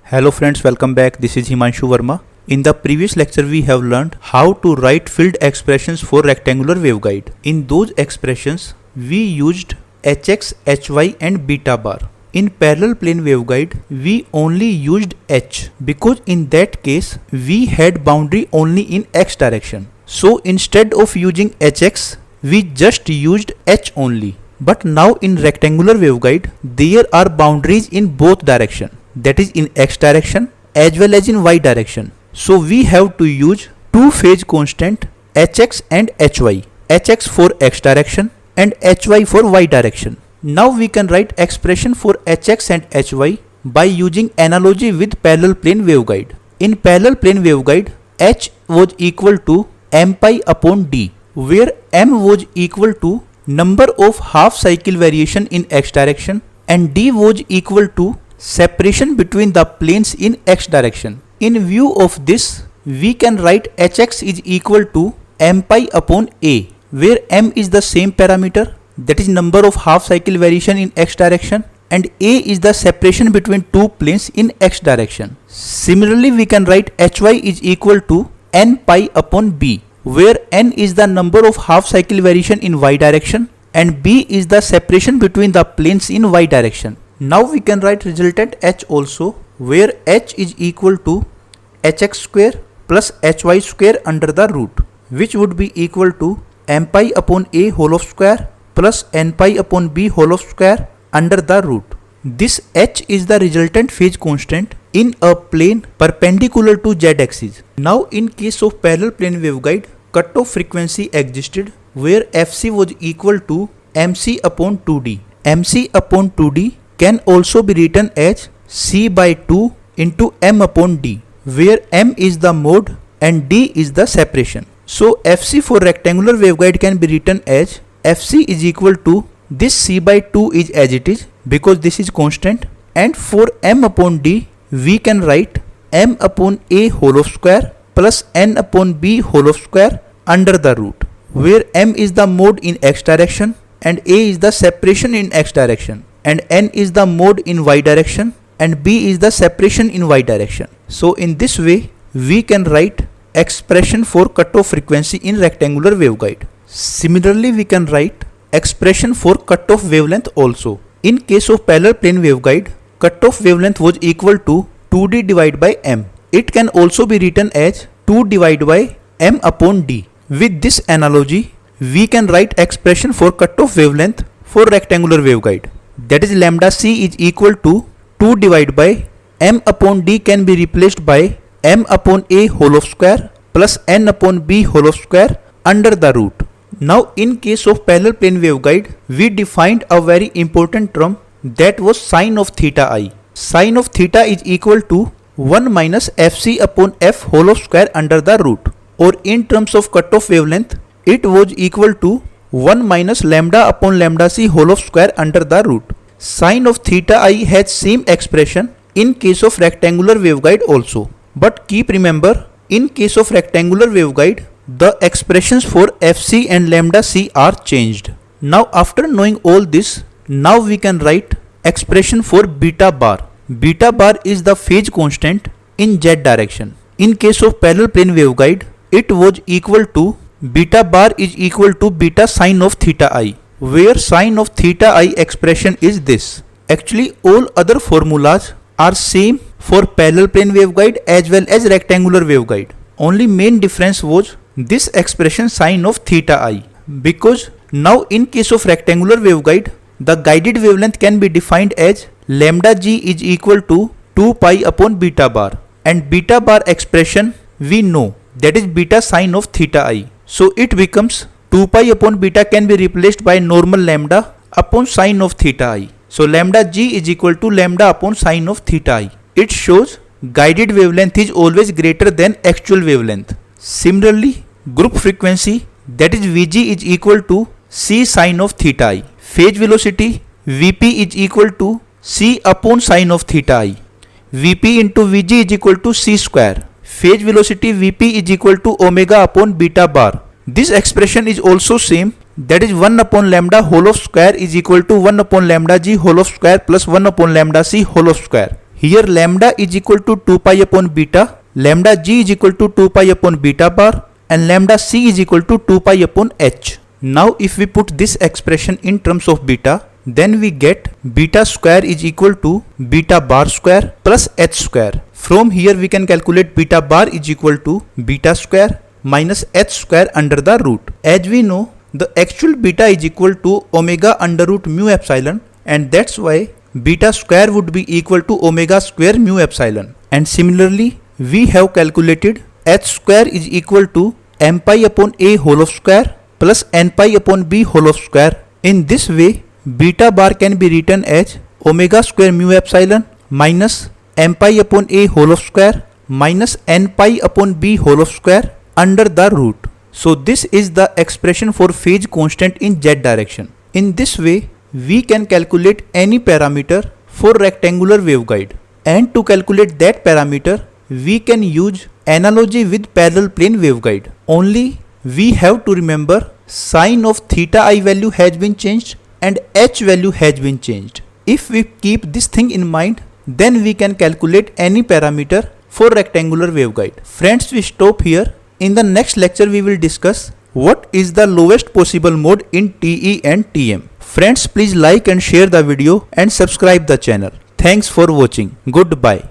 Hello friends, welcome back. This is Himanshu Verma. In the previous lecture we have learned how to write filled expressions for rectangular waveguide. In those expressions we used hx, hy and beta bar. In parallel plane waveguide we only used h because in that case we had boundary only in x direction. So instead of using hx we just used h only. But now in rectangular waveguide there are boundaries in both direction, that is in x direction as well as in y direction. So we have to use two phase constant hx and hy, hx for x direction and hy for y direction. Now we can write expression for hx and hy by using analogy with parallel plane waveguide. In parallel plane waveguide h was equal to m pi upon d, where m was equal to number of half cycle variation in x direction and d was equal to separation between the planes in x direction. In view of this, we can write hx is equal to m pi upon a, where m is the same parameter, that is number of half cycle variation in x direction, and a is the separation between two planes in x direction. Similarly, we can write hy is equal to n pi upon b, where n is the number of half cycle variation in y direction and b is the separation between the planes in y direction. Now we can write resultant h also, where h is equal to hx square plus hy square under the root, which would be equal to m pi upon a whole of square plus n pi upon b whole of square under the root. This h is the resultant phase constant in a plane perpendicular to z axis. Now in case of parallel plane waveguide, cutoff frequency existed where fc was equal to mc upon 2d. mc upon 2d can also be written as c by 2 into m upon d, where m is the mode and d is the separation. So fc for rectangular waveguide can be written as fc is equal to this c by 2 is as it is because this is constant, and for m upon d we can write m upon a whole of square plus n upon b whole of square under the root, where m is the mode in x direction and a is the separation in x direction and n is the mode in y direction and b is the separation in y direction. So in this way we can write expression for cutoff frequency in rectangular waveguide. Similarly we can write expression for cutoff wavelength also. In case of parallel plane waveguide, cutoff wavelength was equal to 2d divided by m. It can also be written as 2 divided by m upon d. With this analogy we can write expression for cutoff wavelength for rectangular waveguide, that is lambda c is equal to 2 divided by m upon d can be replaced by m upon a whole of square plus n upon b whole of square under the root. Now in case of parallel plane waveguide we defined a very important term, that was sine of theta I. Sine of theta is equal to 1 minus fc upon f whole of square under the root, or in terms of cutoff wavelength it was equal to 1 minus lambda upon lambda c whole of square under the root. Sine of theta I has same expression in case of rectangular waveguide also. But keep remember, in case of rectangular waveguide the expressions for fc and lambda c are changed. Now after knowing all this, now we can write expression for beta bar. Beta bar is the phase constant in z direction. In case of parallel plane waveguide it was equal to beta bar is equal to beta sine of theta I, where sine of theta I expression is this. Actually all other formulas are same for parallel plane waveguide as well as rectangular waveguide. Only main difference was this expression sine of theta I, because now in case of rectangular waveguide the guided wavelength can be defined as lambda g is equal to 2 pi upon beta bar, and beta bar expression we know, that is beta sine of theta I. So it becomes 2 pi upon beta can be replaced by normal lambda upon sine of theta I. So lambda g is equal to lambda upon sine of theta I. It shows guided wavelength is always greater than actual wavelength. Similarly, group frequency, that is Vg is equal to c sine of theta I. Phase velocity Vp is equal to c upon sine of theta I. Vp into Vg is equal to c square. Phase velocity Vp is equal to omega upon beta bar. This expression is also same, that is 1 upon lambda whole of square is equal to 1 upon lambda g whole of square plus 1 upon lambda c whole of square. Here lambda is equal to 2 pi upon beta, lambda g is equal to 2 pi upon beta bar, and lambda c is equal to 2 pi upon h. Now if we put this expression in terms of beta, then we get beta square is equal to beta bar square plus h square. From here we can calculate beta bar is equal to beta square minus h square under the root. As we know, the actual beta is equal to omega under root mu epsilon, and that's why beta square would be equal to omega square mu epsilon. And similarly, we have calculated h square is equal to m pi upon a whole of square plus n pi upon b whole of square. In this way, beta bar can be written as omega square mu epsilon minus m pi upon a whole of square minus n pi upon b whole of square under the root. So this is the expression for phase constant in z direction. In this way, we can calculate any parameter for rectangular waveguide. And to calculate that parameter, we can use analogy with parallel plane waveguide. Only we have to remember sin of theta I value has been changed and h value has been changed. If we keep this thing in mind, then we can calculate any parameter for rectangular waveguide. Friends, we stop here. In the next lecture, we will discuss what is the lowest possible mode in TE and TM. Friends, please like and share the video and subscribe the channel. Thanks for watching. Goodbye.